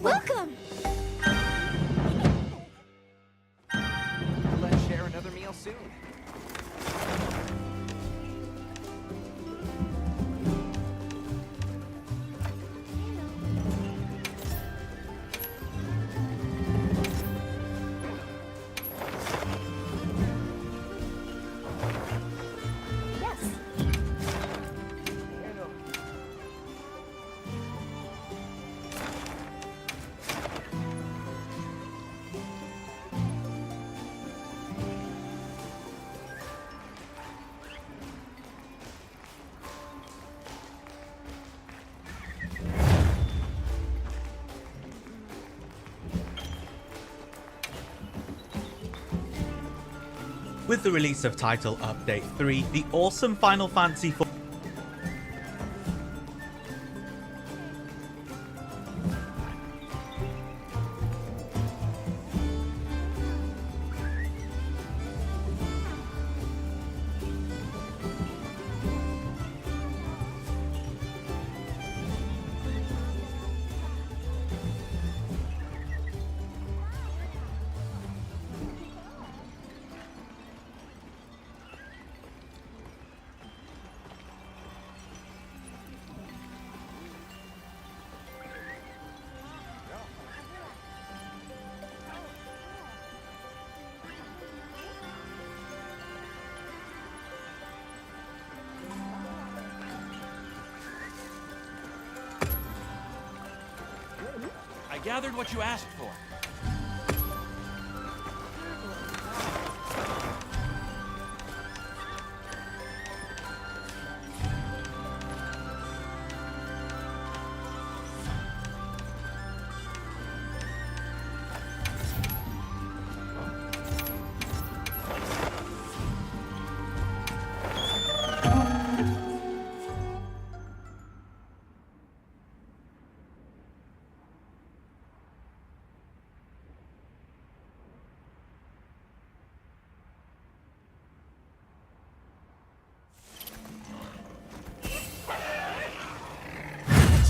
Welcome! Let's share another meal soon. With the release of Title Update 3, the awesome Final Fantasy IV I gathered what you asked for.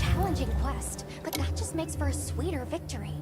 Challenging quest, but that just makes for a sweeter victory.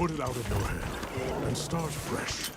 Put it out of your head and start fresh.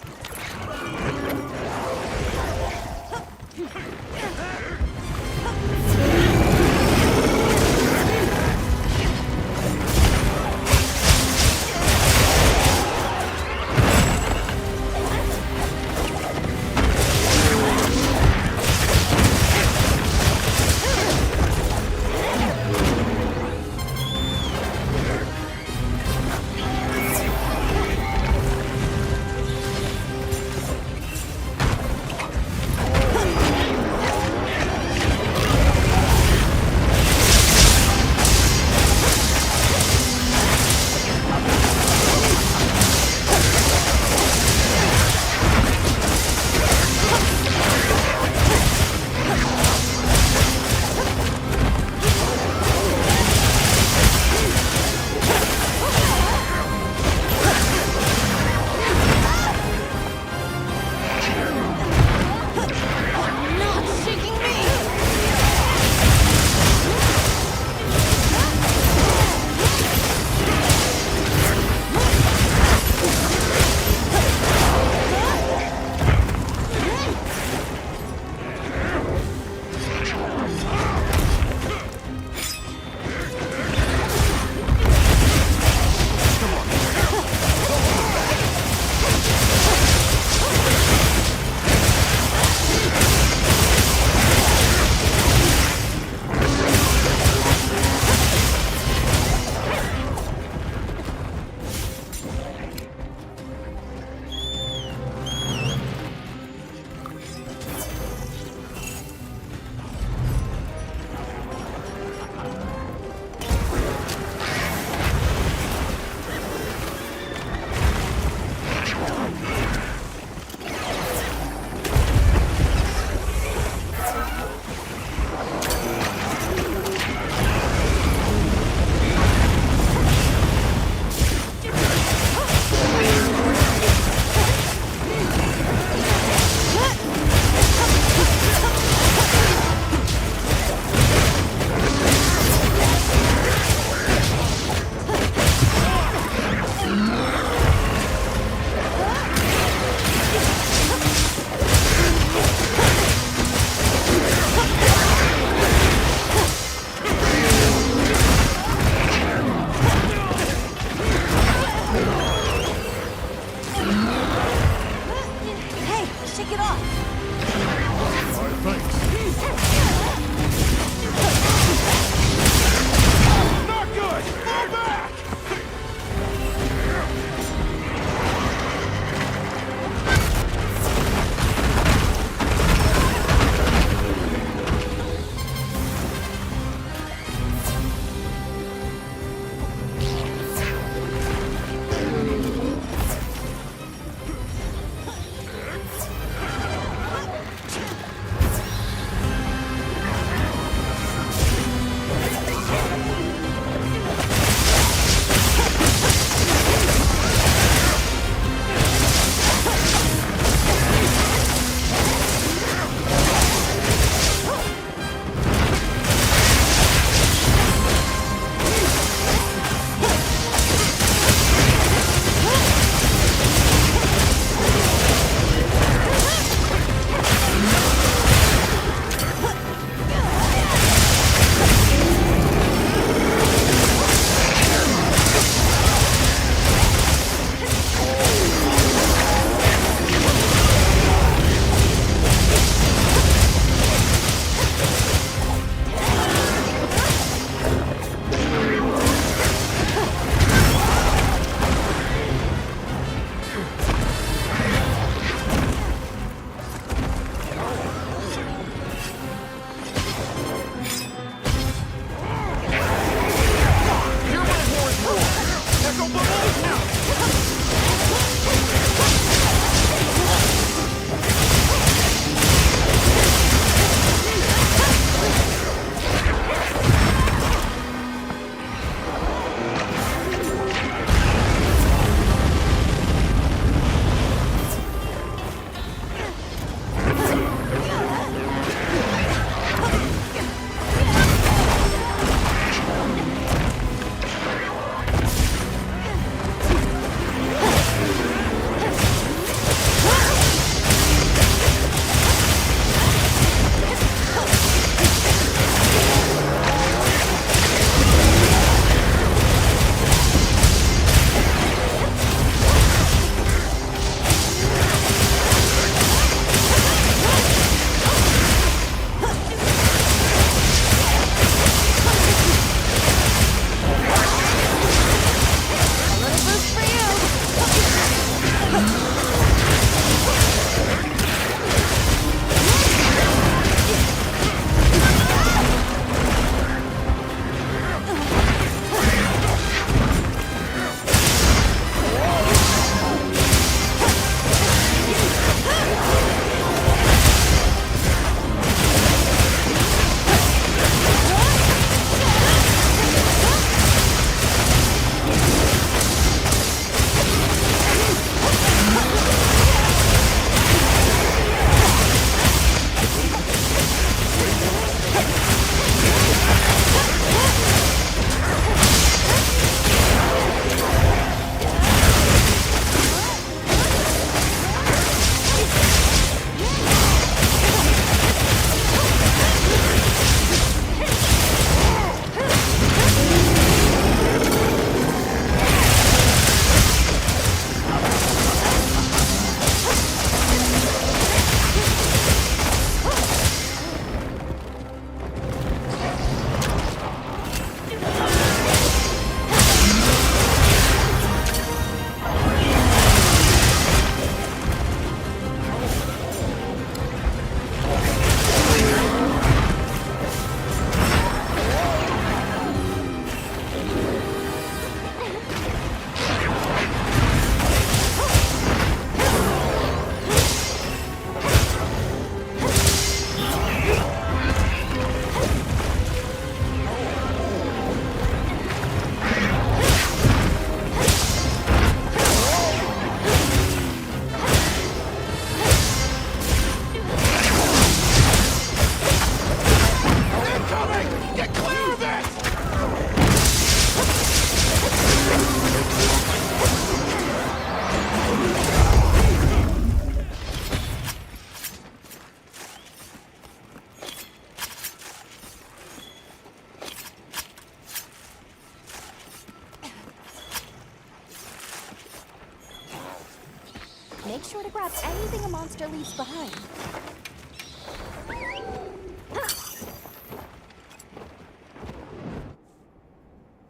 Make sure to grab anything a monster leaves behind.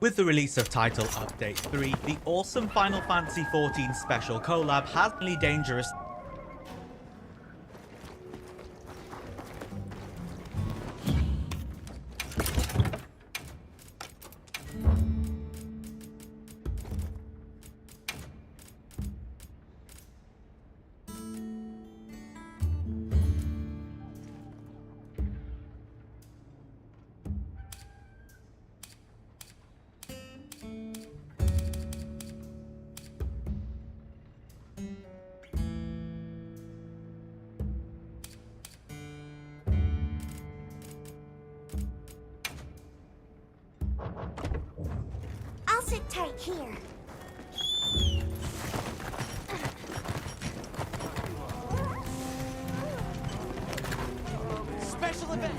With the release of Title Update 3, the awesome Final Fantasy XIV Special Collab has really dangerous. I'll sit tight here. Special event!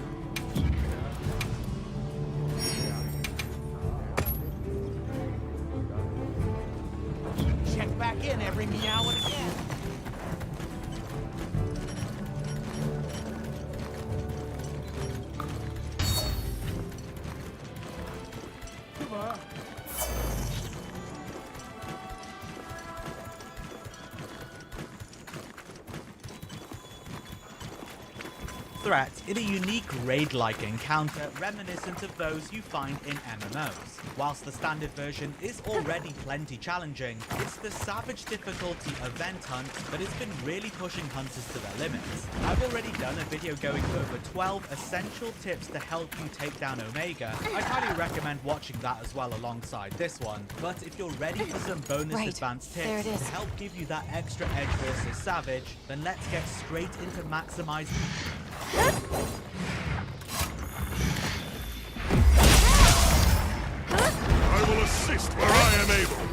Check back in every meow and again. Threat in a unique raid-like encounter reminiscent of those you find in MMOs. Whilst the standard version is already plenty challenging, it's the savage difficulty event hunt that has been really pushing hunters to their limits. I've already done a video going over 12 essential tips to help you take down Omega. I'd highly recommend watching that as well alongside this one. But if you're ready for some bonus advanced tips to help give you that extra edge versus Savage, then let's get straight into maximizing. I will assist where I am able.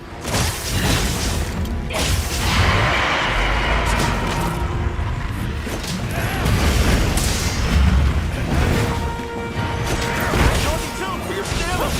For your stamina!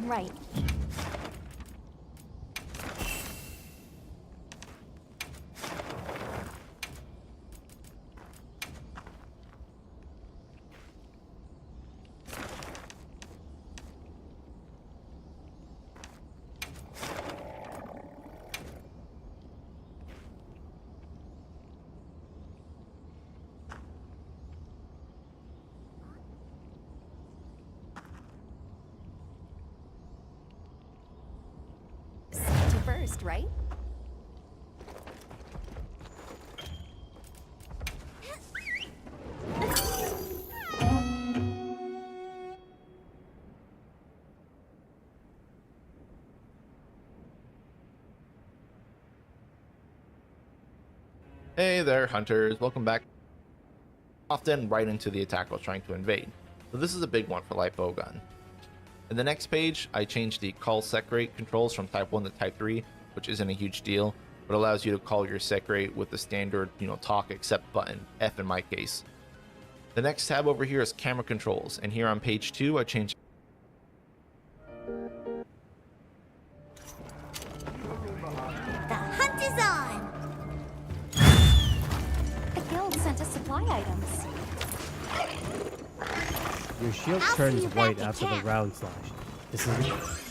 Right. Safety first, right? Hey there, hunters. Welcome back. Often right into the attack while trying to invade. So this is a big one for light bowgun. In the next page, I changed the call sec rate controls from type 1 to type 3, which isn't a huge deal, but allows you to call your sec rate with the standard, talk accept button, F in my case. The next tab over here is camera controls, and here on page 2, I changed The hunt is on! The guild sent us supply items. Your shield I'll see turns you back white at after the camp. round slash. This is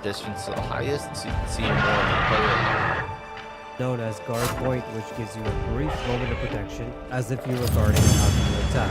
distance to the highest so you can see more of the player. Known as guard point, which gives you a brief moment of protection, as if you were guarding after you attack.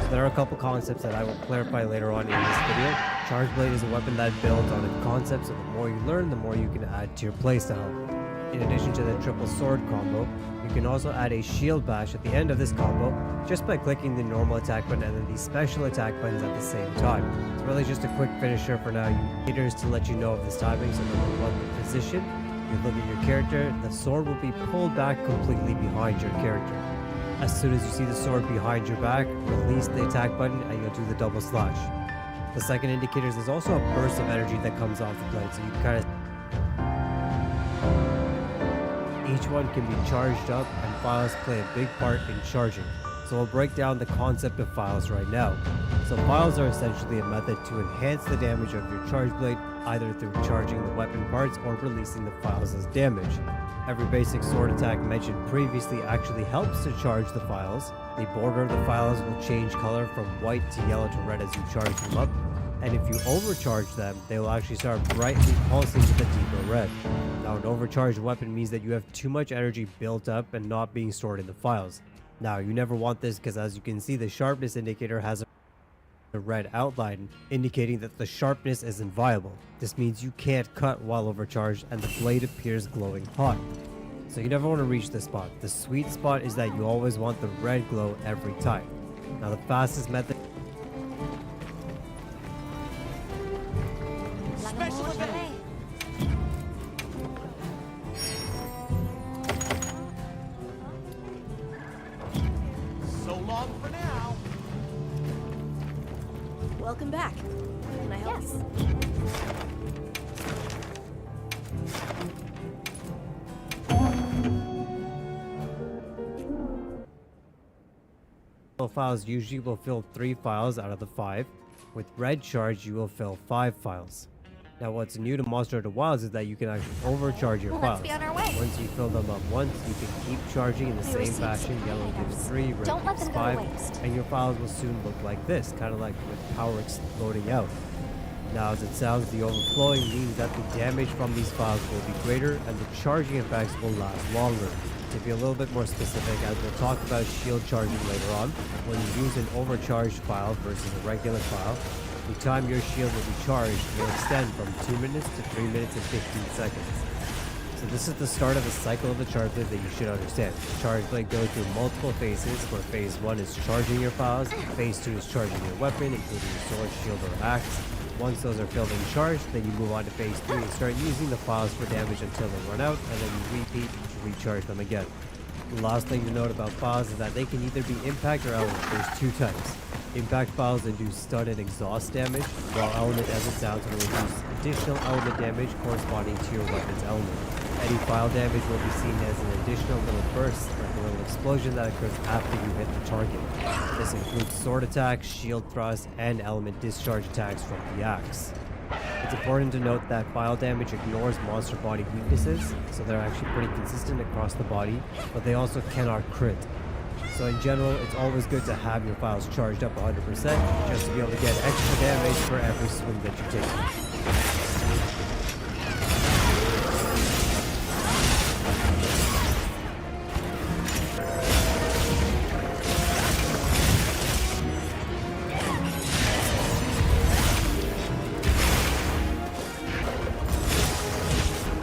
So there are a couple concepts that I will clarify later on in this video. Charge Blade is a weapon that builds on a concept, so the more you learn, the more you can add to your playstyle. In addition to the triple sword combo, you can also add a shield bash at the end of this combo, just by clicking the normal attack button and then the special attack buttons at the same time. It's really just a quick finisher for now. Haters to let you know of this timing, so no matter what the position, you look at your character, the sword will be pulled back completely behind your character. As soon as you see the sword behind your back, release the attack button and you'll do the double slash. The second indicator is there's also a burst of energy that comes off the blade, so you kind of... Each one can be charged up, and files play a big part in charging. So we'll break down the concept of files right now. So files are essentially a method to enhance the damage of your charge blade, either through charging the weapon parts or releasing the files as damage. Every basic sword attack mentioned previously actually helps to charge the files. The border of the files will change color from white to yellow to red as you charge them up, and if you overcharge them, they will actually start brightly pulsing with a deeper red. Now, an overcharged weapon means that you have too much energy built up and not being stored in the files. Now, you never want this because, as you can see, the sharpness indicator has a red outline indicating that the sharpness isn't viable. This means you can't cut while overcharged and the blade appears glowing hot. So you never want to reach this spot. The sweet spot is that you always want the red glow every time. Now, the fastest method... Special event. So long for now. Welcome back. Can I help? Yes. Files usually will fill 3 files out of the 5. With red charge, you will fill 5 files. Now, what's new to Monster Hunter Wilds is that you can actually overcharge your Let's files. be on our way. Once you fill them up once, you can keep charging in the We same received fashion. some Yellow gives items. 3, red Don't let gives them go to 5, waste. and your files will soon look like this, kind of like with power exploding out. Now, as it sounds, the overflowing means that the damage from these files will be greater and the charging effects will last longer. To be a little bit more specific, as we'll talk about shield charging later on, when you use an overcharged file versus a regular file, the time your shield will be charged will extend from 2 minutes to 3 minutes and 15 seconds. So this is the start of the cycle of the charge blade that you should understand. The charge blade goes through multiple phases, where phase 1 is charging your files, phase 2 is charging your weapon, including your sword, shield, or axe. Once those are filled and charged, then you move on to phase 3 and start using the files for damage until they run out, and then you repeat to recharge them again. The last thing to note about files is that they can either be impact or element. There's 2 types. Impact files induce stun and exhaust damage, while element, as it sounds, will reduce additional element damage corresponding to your weapon's element. Any file damage will be seen as an additional little burst, like a little explosion that occurs after you hit the target. This includes sword attacks, shield thrust, and element discharge attacks from the axe. It's important to note that file damage ignores monster body weaknesses, so they're actually pretty consistent across the body, but they also cannot crit. So in general, it's always good to have your files charged up 100% just to be able to get extra damage for every swing that you take.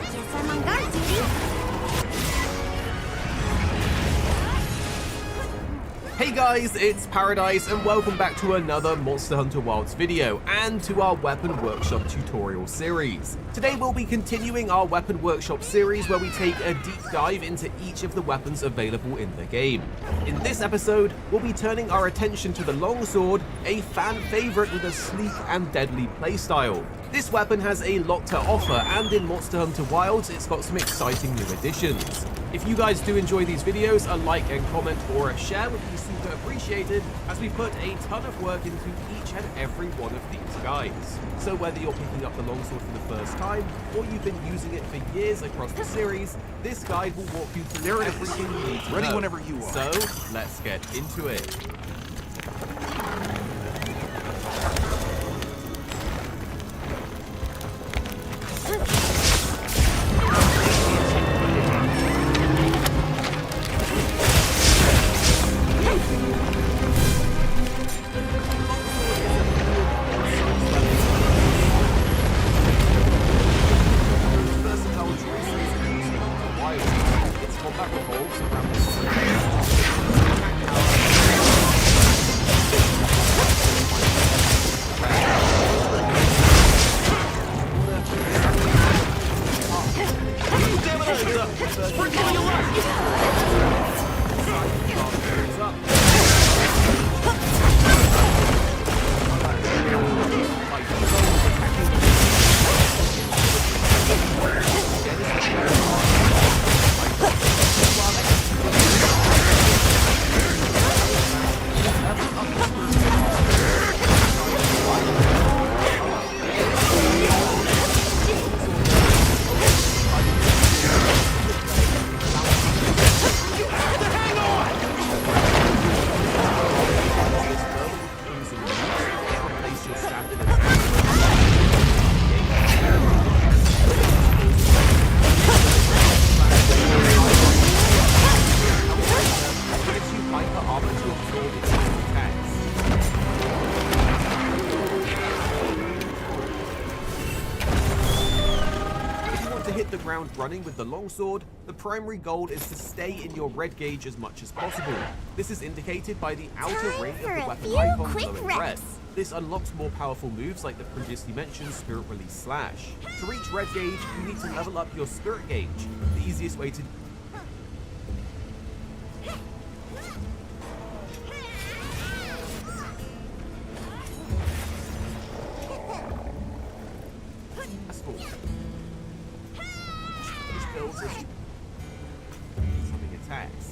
Guess I'm on guard duty. Hey guys, it's Paradise and welcome back to another Monster Hunter Wilds video and to our Weapon Workshop tutorial series. Today we'll be continuing our Weapon Workshop series where we take a deep dive into each of the weapons available in the game. In this episode, we'll be turning our attention to the longsword, a fan favorite with a sleek and deadly playstyle. This weapon has a lot to offer, and in Monster Hunter Wilds, it's got some exciting new additions. If you guys do enjoy these videos, a like and comment or a share would be super appreciated, as we put a ton of work into each and every one of these guys. So whether you're picking up the longsword for the first time, or you've been using it for years across the series, this guide will walk you through everything you need to Ready know. whenever you are. So, let's get into it. ground running with the longsword, the primary goal is to stay in your red gauge as much as possible. This is indicated by the outer Time ring of for the a weapon few icon quick glowing red. reps. This unlocks more powerful moves like the previously mentioned Spirit Release Slash. To reach red gauge, you need to level up your Spirit gauge. The easiest way to which builds as incoming attacks.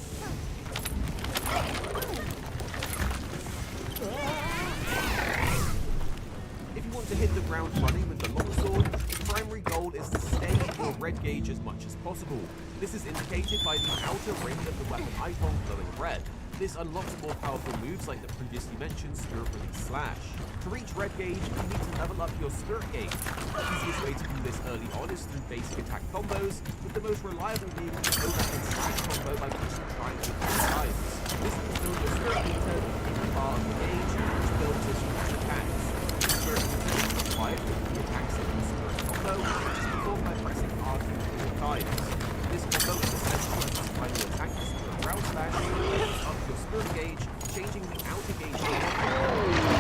If you want to hit the ground running with the longsword, the primary goal is to stay in your red gauge as much as possible. This is indicated by the outer ring of the weapon icon glowing red. This unlocks more powerful moves like the previously mentioned Spirit Release Slash. To reach red gauge, you need to level up your Spirit gauge. The easiest way to do this early on is through basic attack combos, with the most reliable being the overhead slash combo by pushing triangle 3 times. This will build your Spirit meter in the bar of the gauge, which builds as you push attacks. The Spirit meter is required with the attacks in the Spirit combo, which is performed by pressing R2 4 times. This combo is essential as its final attack is the ground slash, levels up your Spirit gauge, changing the outer gauge to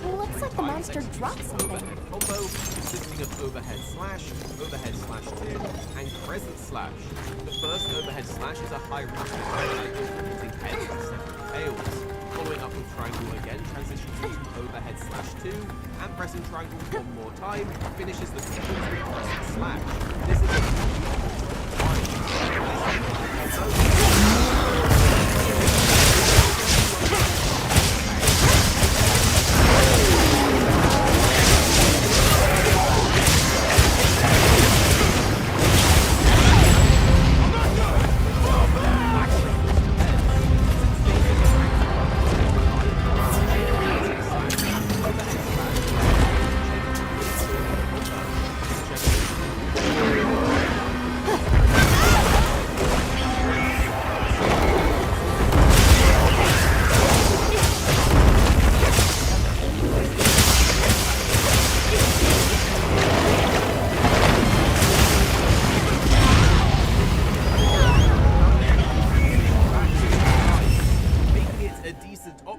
Looks like the monster dropped something. Overhead combo consisting of overhead slash 2, and crescent slash. The first overhead slash is a high rapid triangle using heads instead of tails. Following up with triangle again transitions into overhead slash 2, and pressing triangle one more time finishes the sequence with crescent slash. This is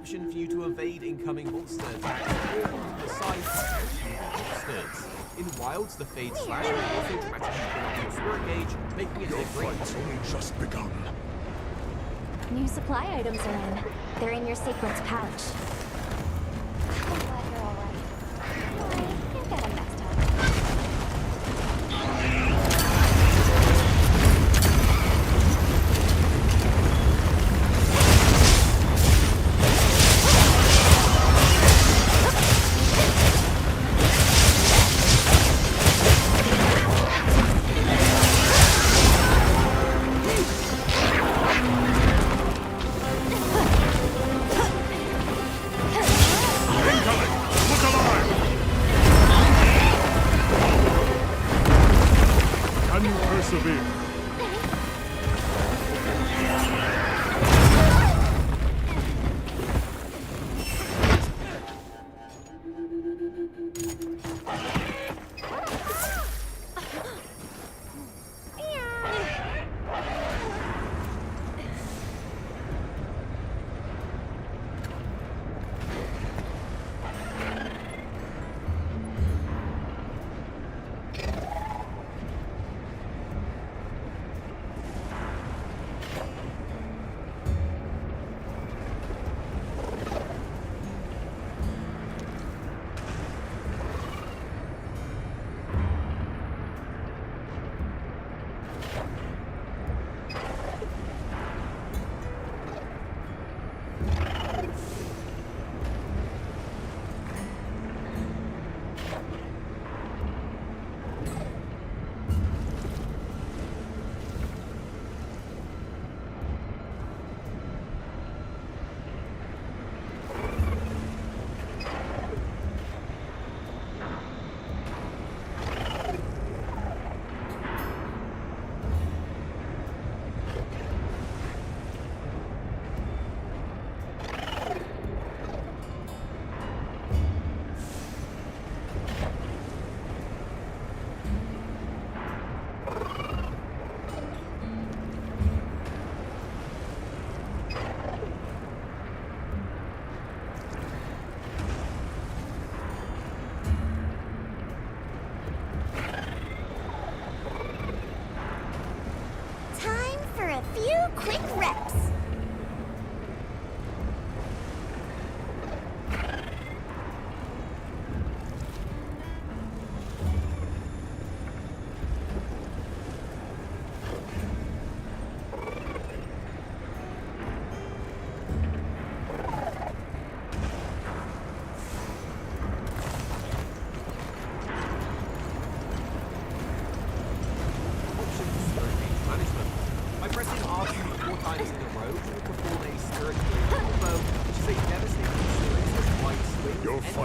option for you to evade incoming monster attacks or on the side monsters. In Wilds, the Fade Slash will also dramatically fill up your Spirit gauge, making it a great Fight's only just begun. New supply items are in. They're in your sequence pouch. I'm glad you're alright. You got a messed up.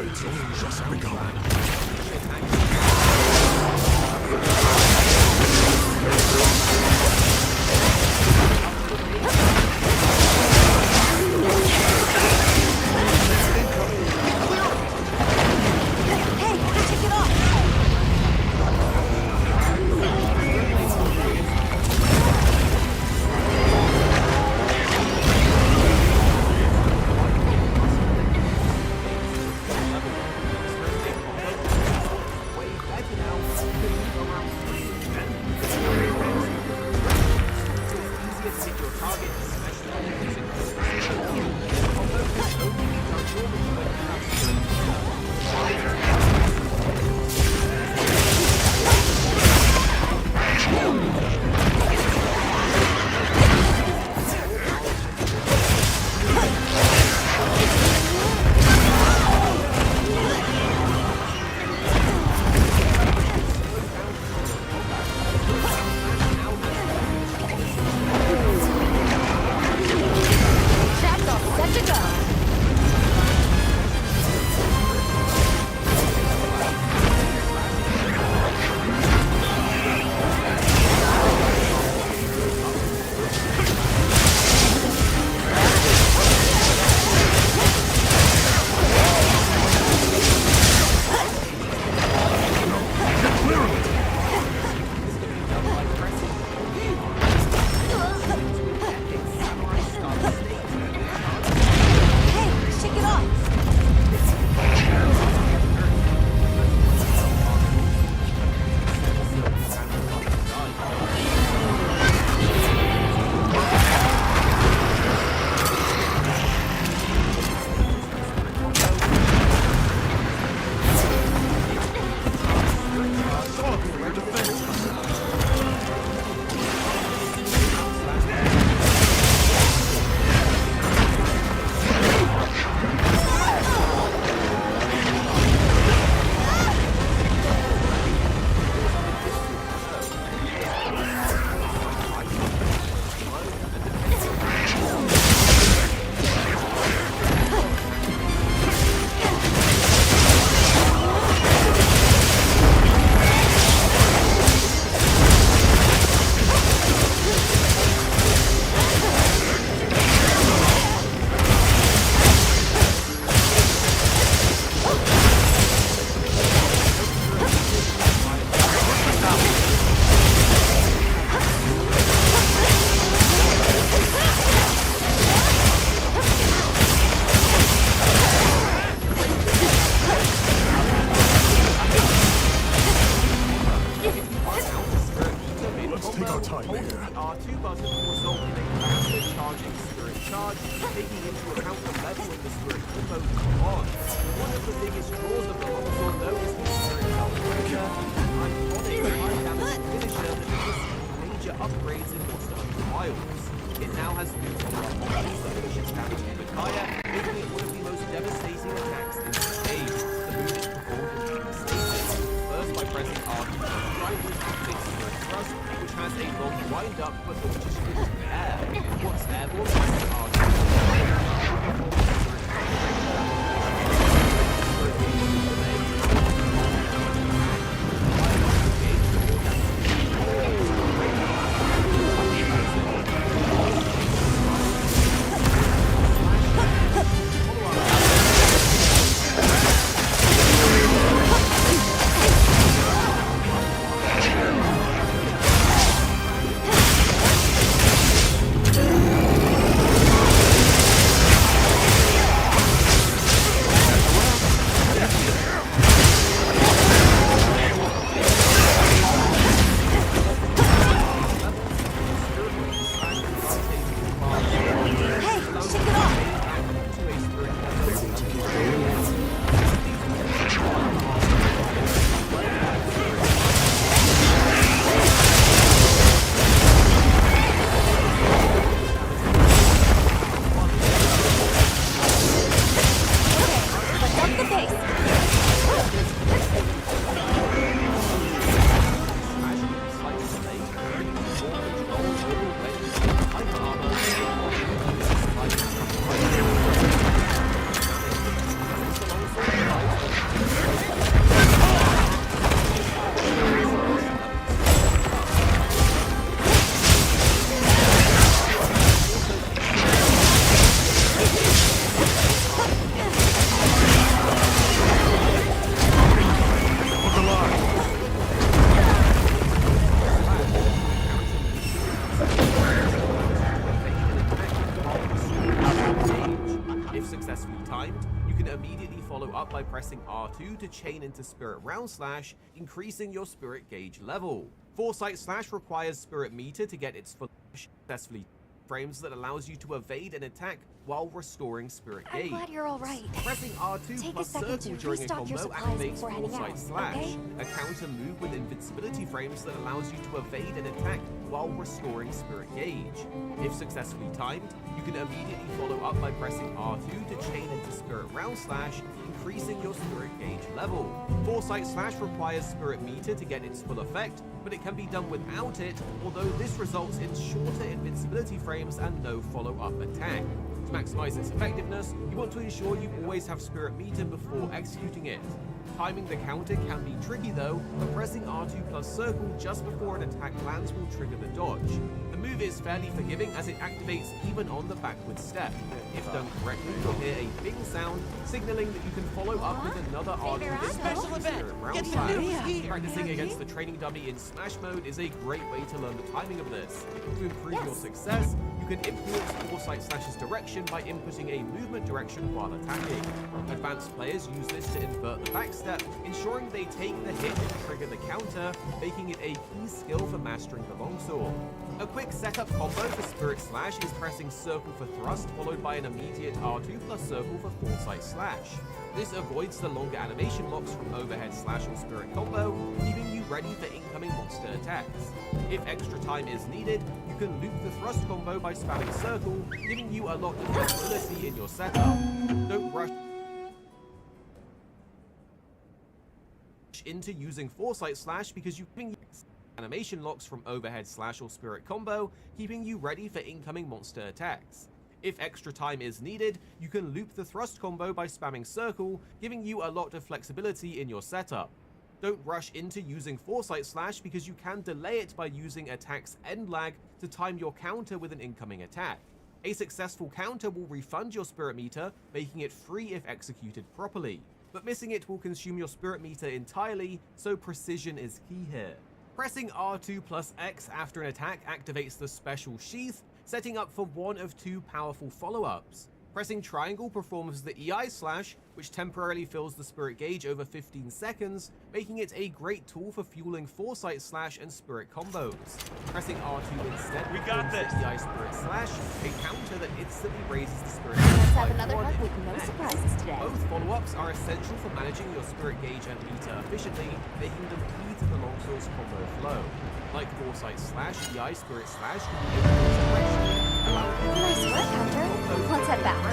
fight's only just begun. Hey, take it off! Traps all set to go. Hey, shake it off! Let's take our time Holding here. the R2 button will result in a faster charging spirit charge, taking into account the level of the spirit combo on. One of the biggest draws of the Longsword though is the spirit calculator, an iconic high damage finisher that has received major upgrades in Monster Hunter Wilds. It now has new abilities that pushes damage even higher, making it one of the most devastating attacks in the game. The move is performed in three stages. First by pressing R2 right with active spirit thrust, which has a long wind up but launches you into the air. Once airborne, pressing R2 If successfully timed, you can immediately follow up by pressing R2 to chain into Spirit Round Slash, increasing your Spirit Gauge level. Foresight Slash requires Spirit Meter to get its full successfully frames that allows you to evade an attack while restoring Spirit Gauge. I'm glad you're all right. Pressing R2 Take a plus second circle to during a restock your combo supplies activates before heading Foresight out, Slash, okay? a counter move with invincibility frames that allows you to evade an attack while restoring Spirit Gauge. If successfully timed, you can immediately follow up by pressing R2 to chain into Spirit Round Slash, increasing your Spirit Gauge level. Foresight Slash requires Spirit Meter to get its full effect, but it can be done without it, although this results in shorter invincibility frames and no follow-up attack. To maximize its effectiveness, you want to ensure you always have Spirit Meter before executing it. Timing the counter can be tricky though, but pressing R2 plus circle just before an attack lands will trigger the dodge. The move is fairly forgiving as it activates even on the backward step. If done correctly, you'll hear a bing sound, signaling that you can follow up with another R2 Special event! Spirit Round Get the Slash. news here! Practicing against the training dummy in Smash mode is a great way to learn the timing of this. To improve your success, you can influence Foresight Slash's direction by inputting a movement direction while attacking. Advanced players use this to invert the backstep, ensuring they take the hit and trigger the counter, making it a key skill for mastering the longsword. A quick setup combo for Spirit Slash is pressing circle for thrust followed by an immediate R2 plus circle for Foresight Slash. This avoids the longer animation locks from overhead slash or spirit combo, keeping you ready for incoming monster attacks. If extra time is needed, you can loop the thrust combo by spamming circle, giving you a lot of flexibility in your setup. Don't rush into using Foresight Slash because you can use animation locks from overhead slash or spirit combo, keeping you ready for incoming monster attacks. If extra time is needed, you can loop the thrust combo by spamming circle, giving you a lot of flexibility in your setup. Don't rush into using Foresight Slash because you can delay it by using attack's end lag to time your counter with an incoming attack. A successful counter will refund your Spirit Meter, making it free if executed properly, but missing it will consume your Spirit Meter entirely, so precision is key here. Pressing R2 plus X after an attack activates the special sheath, setting up for one of two powerful follow-ups. Pressing triangle performs the EI Slash, which temporarily fills the Spirit Gauge over 15 seconds, making it a great tool for fueling Foresight Slash and Spirit combos. Pressing R2 instead performs the EI Spirit Slash, a counter that instantly raises the Spirit Gauge Let's have by another 1 hunt in with no max. surprises today. Both follow-ups are essential for managing your Spirit Gauge and meter efficiently, making them key to the longsword's combo flow. Like Foresight Slash, EI Spirit Slash can be able to direction, allowing you to Nice work, Hunter. Let's head back. EI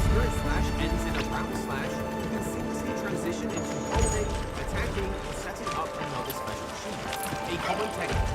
Spirit Slash ends in a round slash, you can seamlessly transition into holding, attacking, or setting up another special sheet. A common technique.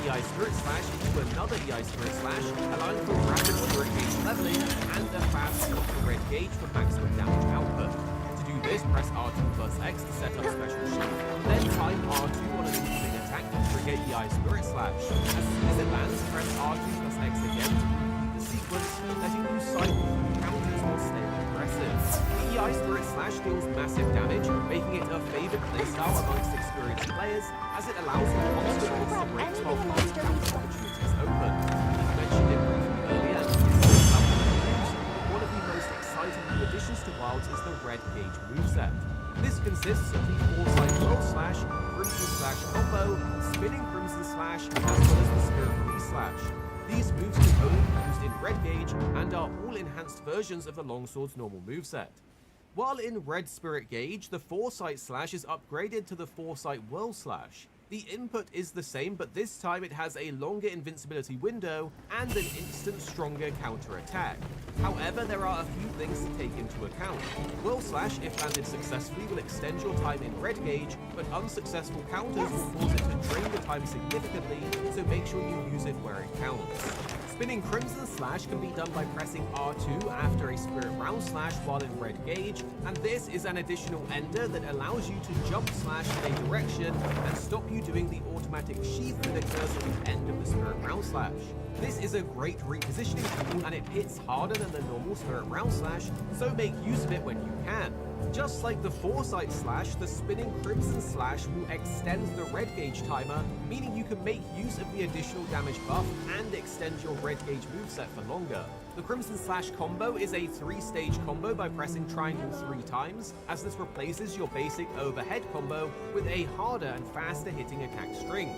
EI Spirit Slash into another EI Spirit Slash, allowing for rapid Spirit Gauge leveling and a fast red gauge for maximum damage output. To do this, press R2 plus X to set up special sheet, then time R2 on an incoming attack to trigger EI Spirit Slash. As soon as it lands, press R2 plus X again to complete the sequence, letting you cycle through counters while staying aggressive. The EI Spirit Slash deals massive damage, making it a favourite playstyle amongst experienced players, as it allows you to constantly separate 12 opportunities open. I mentioned it briefly earlier, one of the most exciting new additions to Wilds is the Red Gauge moveset. This consists of the Foresight World Slash, Crimson Slash combo, Spinning Crimson Slash, as well as the Spirit Release Slash. These moves can only be used in Red Gauge and are all enhanced versions of the Longsword's normal moveset. While in Red Spirit Gauge, the Foresight Slash is upgraded to the Foresight World Slash. The input is the same, but this time it has a longer invincibility window and an instant stronger counter attack. However, there are a few things to take into account. World Slash, if landed successfully, will extend your time in Red Gauge, but unsuccessful counters will cause it to drain the time significantly, so make sure you use it where it counts. Spinning Crimson Slash can be done by pressing R2 after a Spirit round slash while in red gauge, and this is an additional ender that allows you to jump slash in a direction and stop you doing the automatic sheath that occurs at the end of the spirit round slash. This is a great repositioning tool and it hits harder than the normal spirit round slash, so make use of it when you can. Just like the foresight slash, the spinning crimson slash will extend the red gauge timer, meaning you can make use of the additional damage buff and extend your red gauge moveset for longer. The crimson slash combo is a 3-stage combo by pressing triangle 3 times, as this replaces your basic overhead combo with a harder and faster hitting attack string.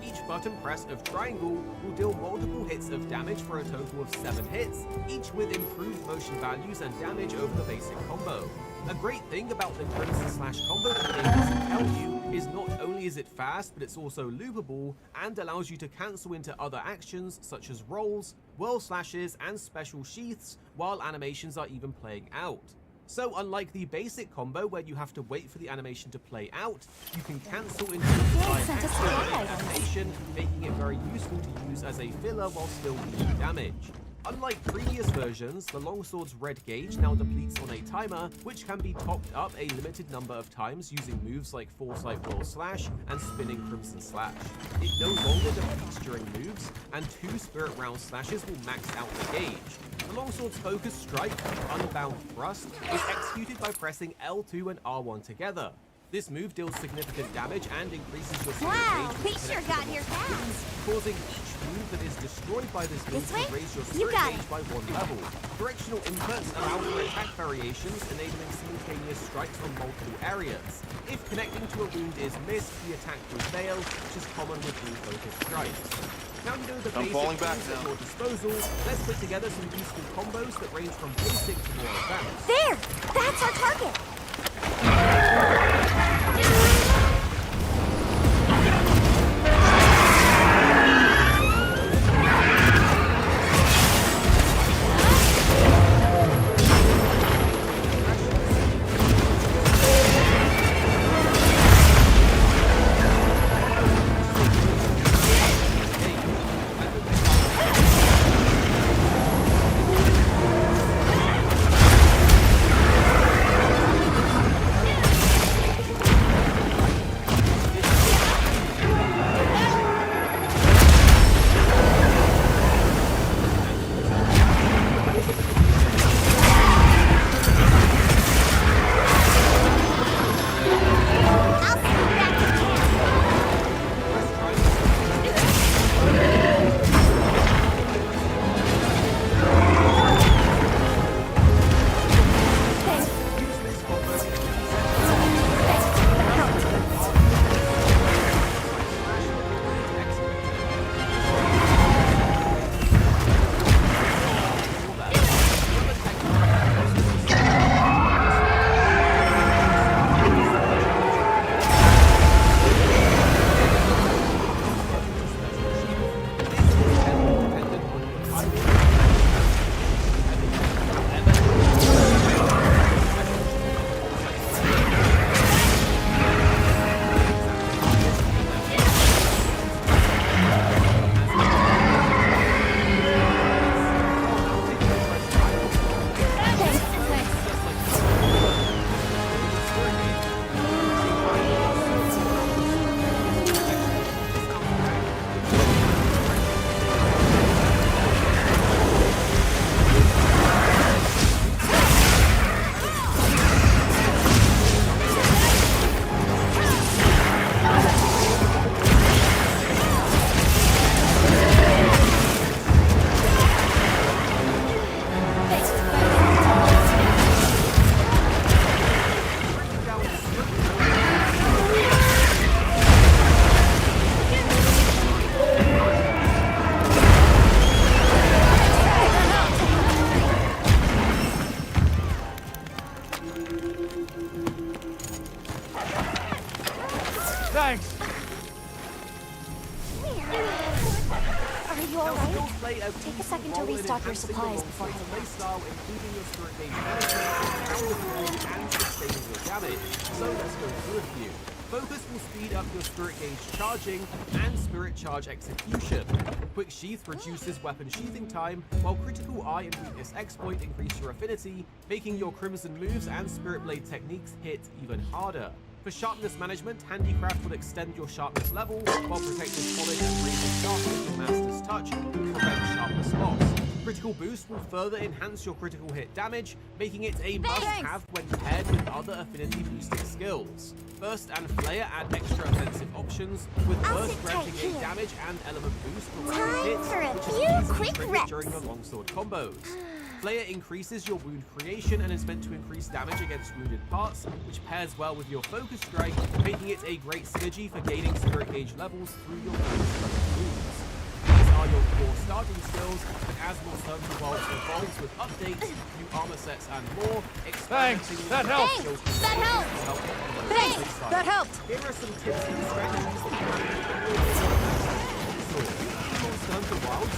Each button press of triangle will deal multiple hits of damage for a total of 7 hits, each with improved motion values and damage over the basic combo. A great thing about the Crimson Slash combo that it doesn't tell you is not only is it fast, but it's also loopable and allows you to cancel into other actions such as rolls, whirl slashes, and special sheaths while animations are even playing out. So unlike the basic combo where you have to wait for the animation to play out, you can cancel into the animation, making it very useful to use as a filler while still dealing damage. Unlike previous versions, the longsword's red gauge now depletes on a timer, which can be topped up a limited number of times using moves like Foresight Whirl Slash and Spinning Crimson Slash. It no longer depletes during moves, and 2 Spirit Round Slashes will max out the gauge. The longsword's focus strike, Unbound Thrust, is executed by pressing L2 and R1 together. This move deals significant damage and increases your spirit Wow, gauge we with sure got here fast. causing each move that is destroyed by this move This way? to raise your You spirit got gauge it. by 1 level. Directional inputs allow for attack variations, enabling simultaneous strikes on multiple areas. If connecting to a wound is missed, the attack will fail, which is common with wound-focused strikes. Now you know the basic tools at your disposal, let's put together some useful combos that range from basic to more advanced. There! That's our target! Thanks! Are you alright? Take a second to restock your supplies before heading out. Playstyle, including your spirit gauge management, counter and sustaining your damage. So let's go through a few. Focus will speed up your spirit gauge charging and spirit charge execution. Quick Sheath reduces weapon sheathing time, while Critical Eye and Weakness Exploit increase your affinity, making your Crimson moves and Spirit Blade techniques hit even harder. For sharpness management, Handicraft will extend your sharpness level, while Protective Polish and Razor Sharpness with Master's Touch will prevent sharpness loss. Critical Boost will further enhance your critical hit damage, making it a must-have when paired with other affinity boosting skills. Burst and Flare add extra offensive options, with Burst granting a damage and element boost for random hits, which is easily triggered during the longsword combos. Flare increases your wound creation and is meant to increase damage against wounded parts, which pairs well with your focus strike, making it a great synergy for gaining spirit gauge levels through your focus strike moves. These are your core starting skills, and as Monster Hunter Wilds evolves with updates, new armor sets and more, experimenting with that helps. skills That helped. to help optimize Thanks, your play that style. helped. Here are some tips and strategies that you can use in Monster Hunter Wilds.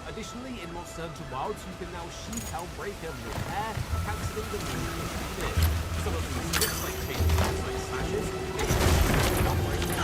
Additionally, in Monster Hunter Wilds, you can now sheath Hellbreaker mid-air, cancelling the movement of the unit. Some of these tricks, like changing outside slashes, Hellbreaker.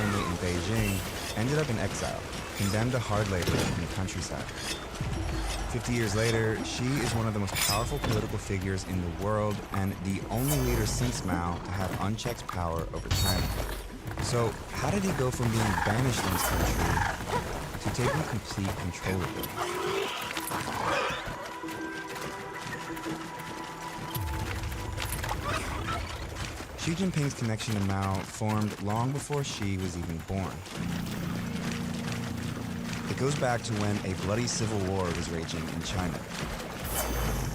family in Beijing ended up in exile, condemned to hard labor in the countryside. 50 years later, she is one of the most powerful political figures in the world and the only leader since Mao to have unchecked power over China. So how did he go from being banished in his country to taking complete control of it? Xi Jinping's connection to Mao formed long before Xi was even born. It goes back to when a bloody civil war was raging in China.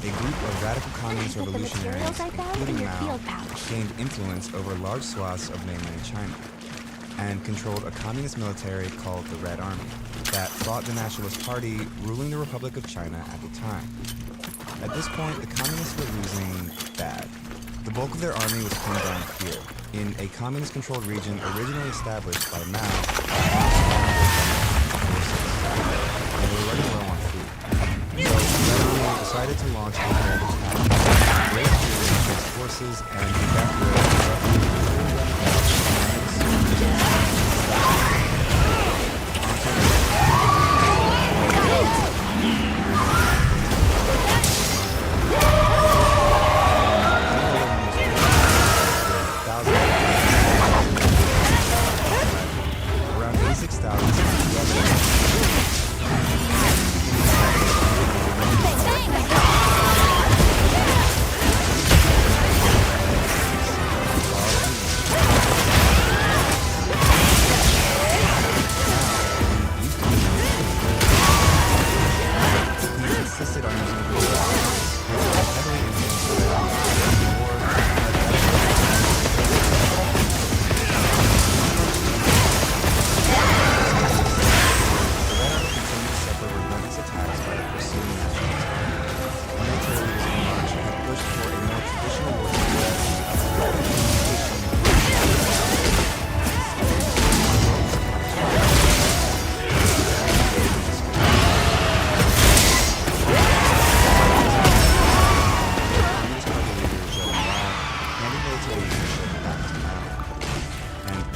A group of radical communist Put the revolutionaries, materials I found in including your Mao, field pouch. gained influence over large swaths of mainland China and controlled a communist military called the Red Army that fought the Nationalist Party ruling the Republic of China at the time. At this point, the communists were losing bad. The bulk of their army was pinned down here, in a communist-controlled region originally established by Mao. And they were running low on food. So the Red Army decided to launch a grand attack, raise against forces, and evacuate around 86,000. Insisted on using the heavily influenced suffer relentless attacks by the pursuing nationalists. The military leaders in March had pushed for a more traditional warfare.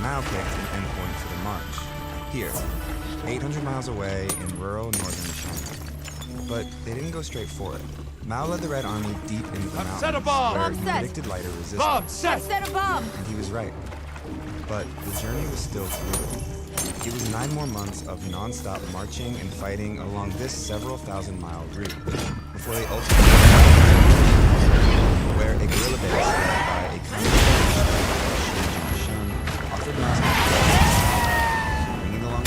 Mao picked an endpoint for the march. Here, 800 miles away in rural northern China. But they didn't go straight for it. Mao led the Red Army deep into the mountains, set a bomb! where Bomb he set! predicted lighter resistance. Bomb set! Set a bomb! And he was right. But the journey was still brutal. It was 9 more months of non-stop marching and fighting along this several thousand-mile route before they ultimately where a guerrilla base led by a communist offered Mao bringing along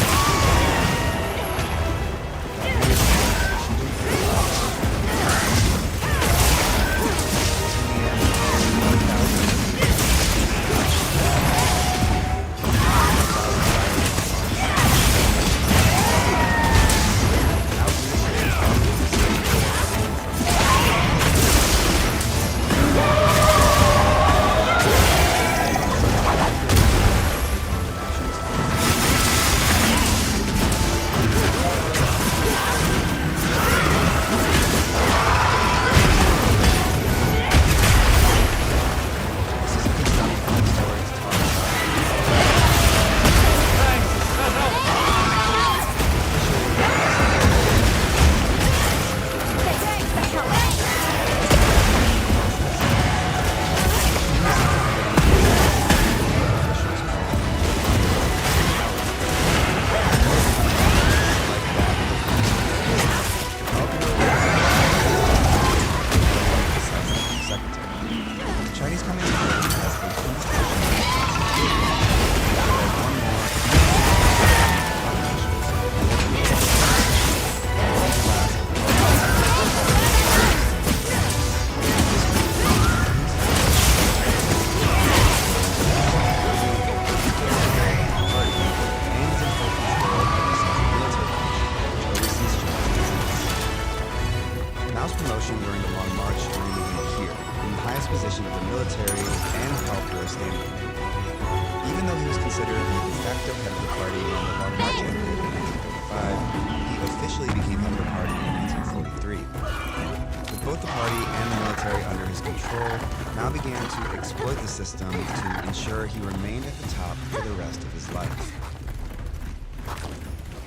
both the party and the military under his control, Mao began to exploit the system to ensure he remained at the top for the rest of his life.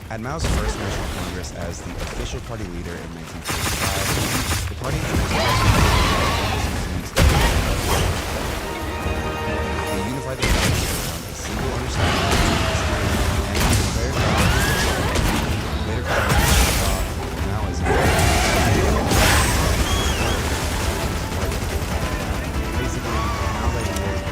At Mao's first National Congress as the official party leader in 1945, the party they unified the country around a single understanding and declared later Maoism. Basically, Mao's ideas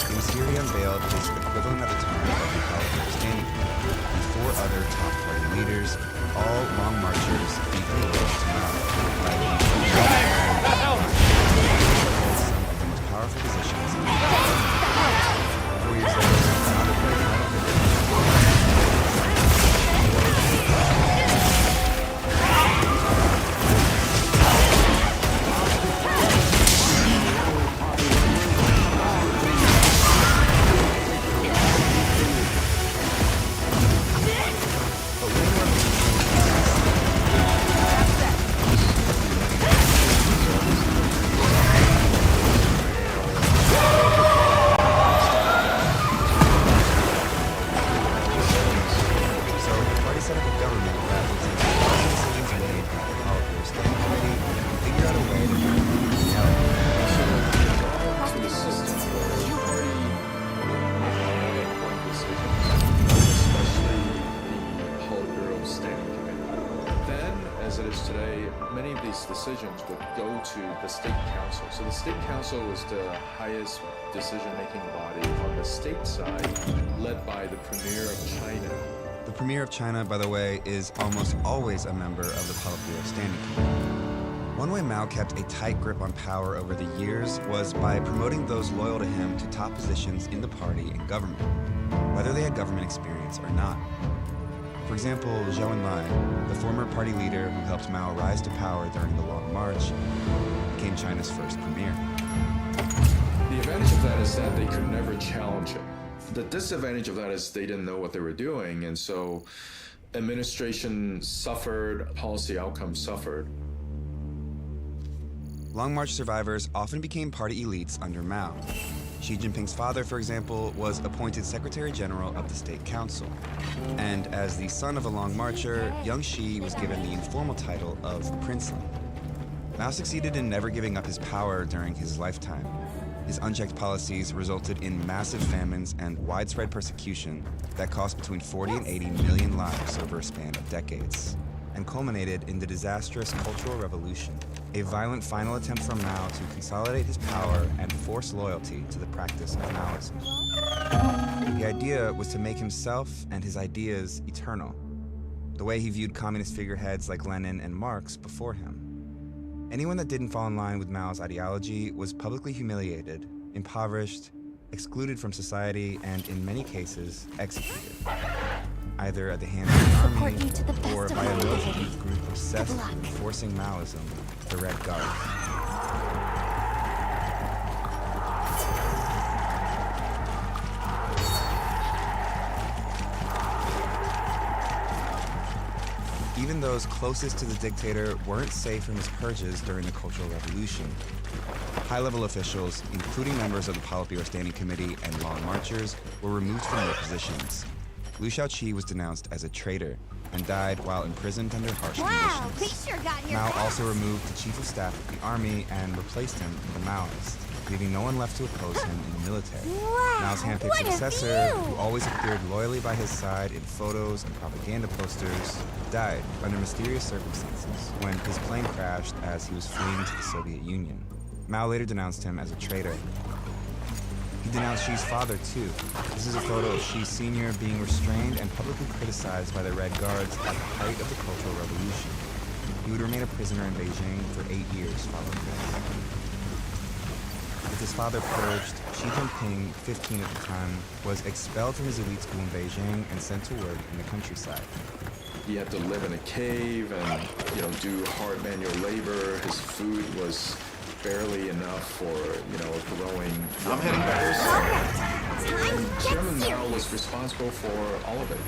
it was here he unveiled his equivalent at the time of the Politburo Standing Committee, and 4 other top party leaders, all long marchers deeply loyal to Mao, some of the most powerful positions in the world. 4 years later, Mao declared the decisions would go to the State Council. So the State Council was the highest decision-making body on the state side, led by the Premier of China. The Premier of China, by the way, is almost always a member of the Politburo Standing Committee. One way Mao kept a tight grip on power over the years was by promoting those loyal to him to top positions in the party and government, whether they had government experience or not. For example, Zhou Enlai, the former party leader who helped Mao rise to power during the Long March, became China's first premier. The advantage of that is that they could never challenge it. The disadvantage of that is they didn't know what they were doing, and so administration suffered, policy outcomes suffered. Long March survivors often became party elites under Mao. Xi Jinping's father, for example, was appointed Secretary General of the State Council. And as the son of a Long Marcher, young Xi was given the informal title of Princeling. Mao succeeded in never giving up his power during his lifetime. His unchecked policies resulted in massive famines and widespread persecution that cost between 40 and 80 million lives over a span of decades, and culminated in the disastrous Cultural Revolution, a violent final attempt from Mao to consolidate his power and force loyalty to the practice of Maoism. The idea was to make himself and his ideas eternal, the way he viewed communist figureheads like Lenin and Marx before him. Anyone that didn't fall in line with Mao's ideology was publicly humiliated, impoverished, excluded from society, and in many cases, executed, either at the hands of the army or by a militant youth group obsessed with enforcing Maoism, the Red Guard. Even those closest to the dictator weren't safe from his purges during the Cultural Revolution. High-level officials, including members of the Politburo Standing Committee and Long Marchers, were removed from their positions. Liu Shaoqi was denounced as a traitor and died while imprisoned under harsh conditions. We sure got here Mao fast. also removed the chief of staff of the army and replaced him with a Maoist, leaving no one left to oppose him in the military. Wow, Mao's handpicked what a successor, view! who always appeared loyally by his side in photos and propaganda posters, died under mysterious circumstances when his plane crashed as he was fleeing to the Soviet Union. Mao later denounced him as a traitor. He denounced Xi's father, too. This is a photo of Xi Sr. being restrained and publicly criticized by the Red Guards at the height of the Cultural Revolution. He would remain a prisoner in Beijing for 8 years following this. With his father purged, Xi Jinping, 15 at the time, was expelled from his elite school in Beijing and sent to work in the countryside. He had to live in a cave and, do hard manual labor. His food was barely enough for, growing. I'm heading back. Chairman Mao was responsible for all of it.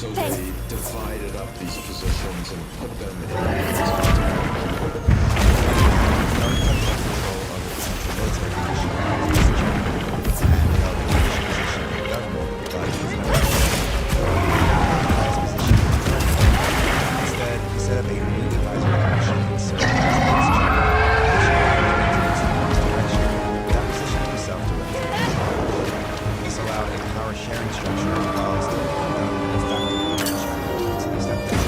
So they divided up these positions and put them Instead, he set up a new advisory commission and served that position was self-directed. This allowed a power sharing structure while still de facto power sharing to the extent that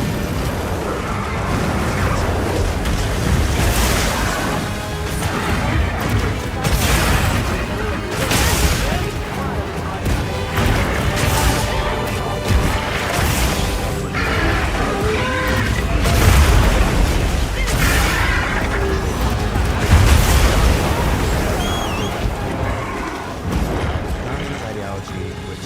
Communist ideology, which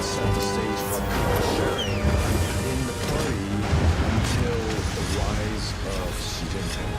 set the stage for power sharing in the party until the rise of Xi Jinping.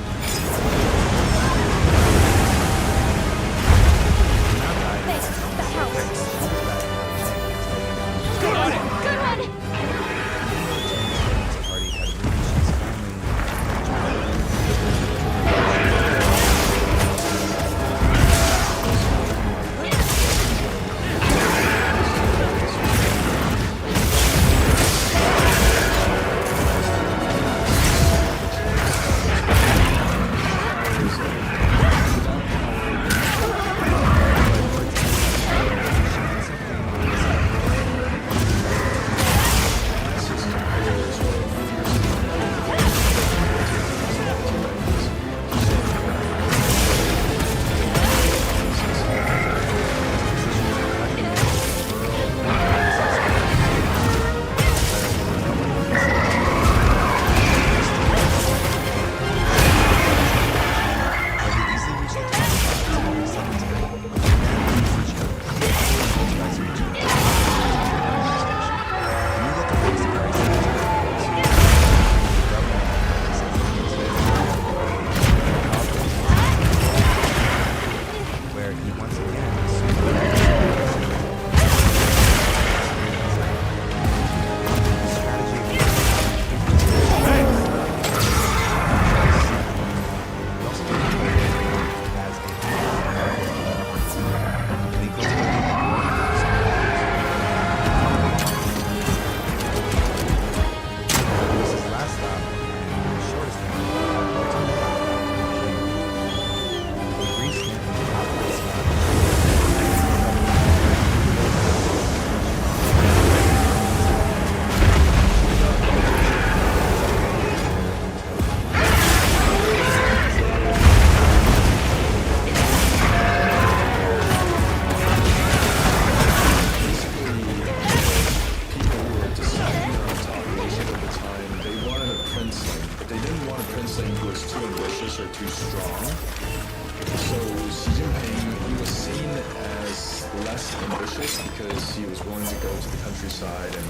ambitious because he was willing to go to the countryside and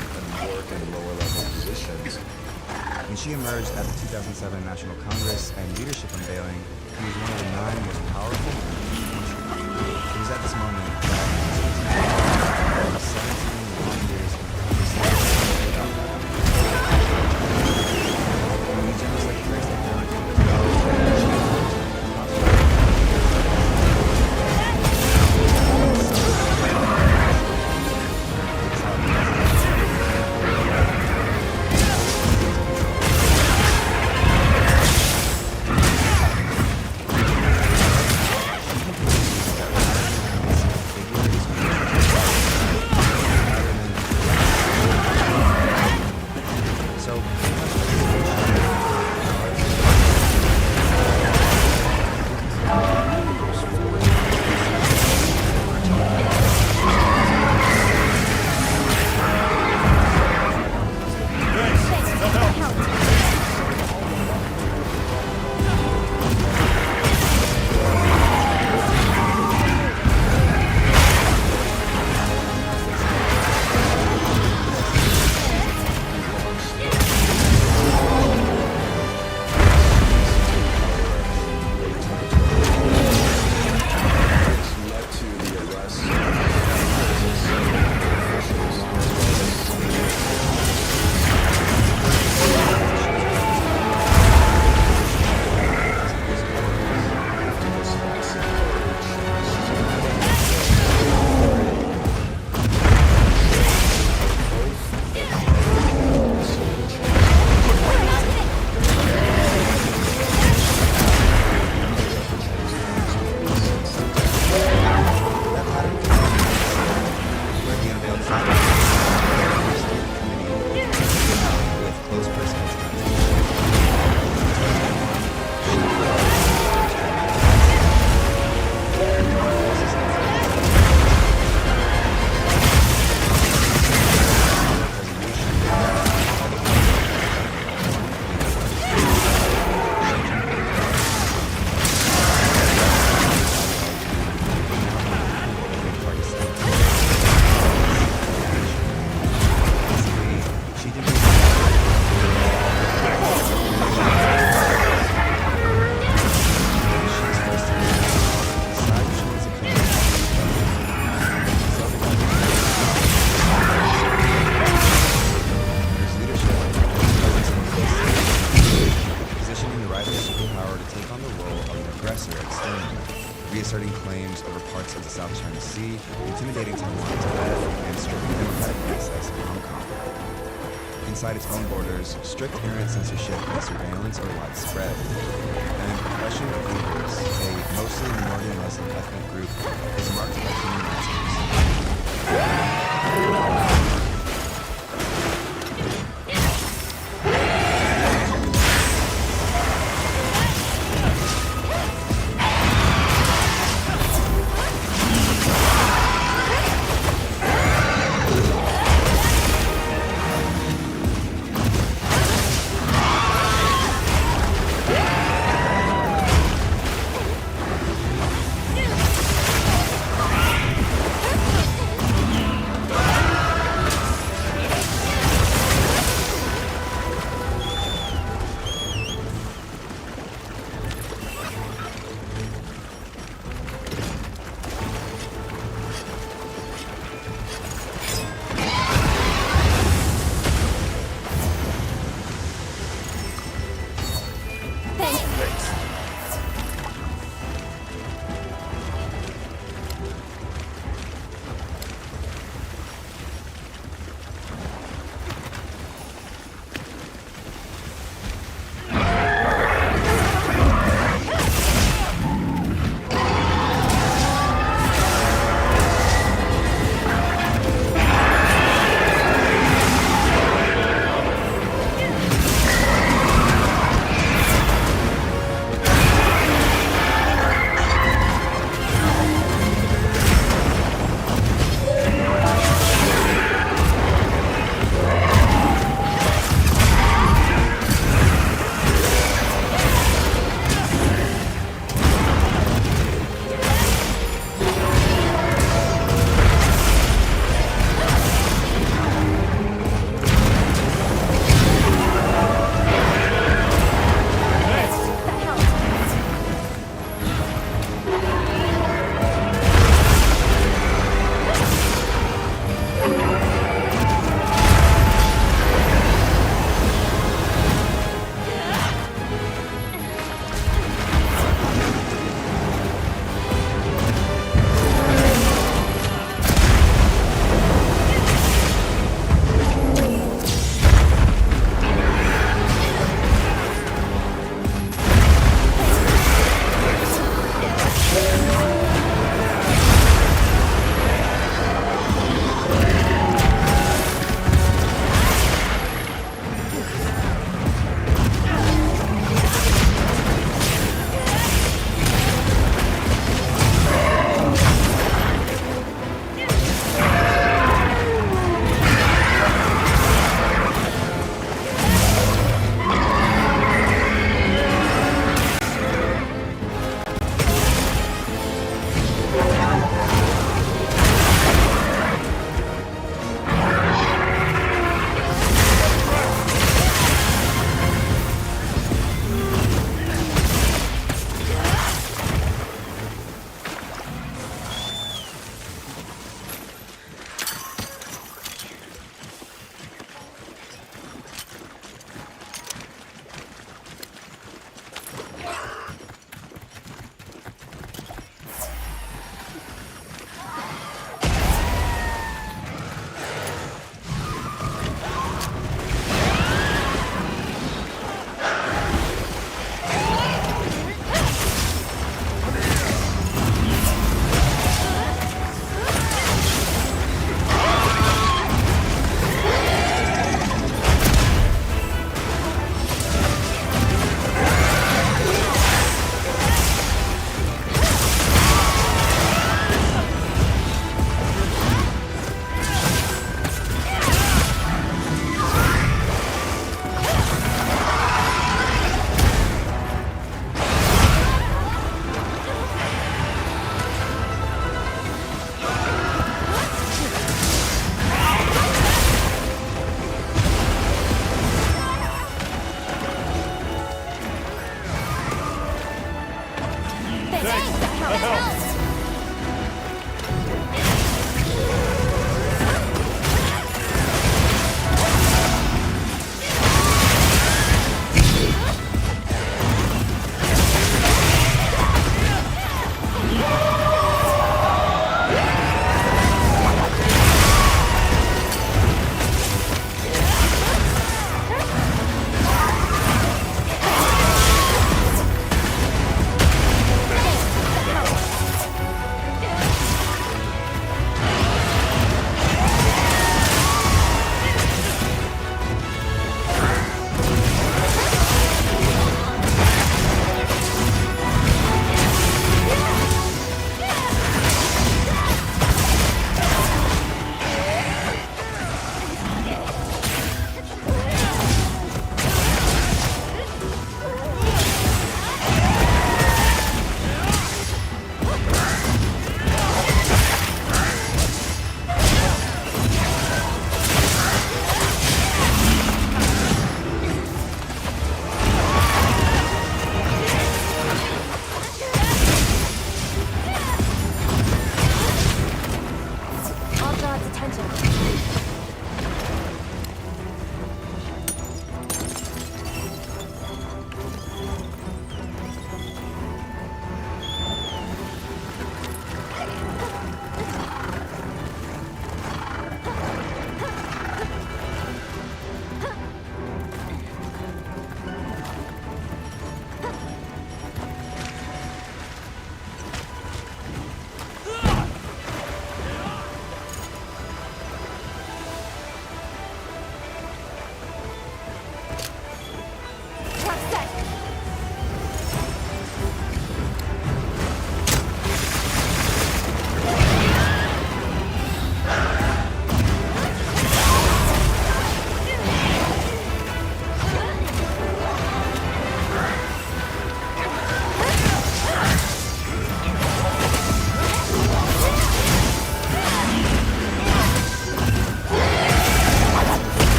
work in lower level positions. When she emerged at the 2007 National Congress and leadership unveiling, he was one of the 9 most powerful men in the country. It was at this moment that he was 17 long years of these generals like Grace like reasserting claims over parts of the South China Sea, intimidating Taiwan to death, and stripping democratic access in Hong Kong. Inside its own borders, strict internet censorship and surveillance are widespread. And repression of Uyghurs, a mostly minority Muslim ethnic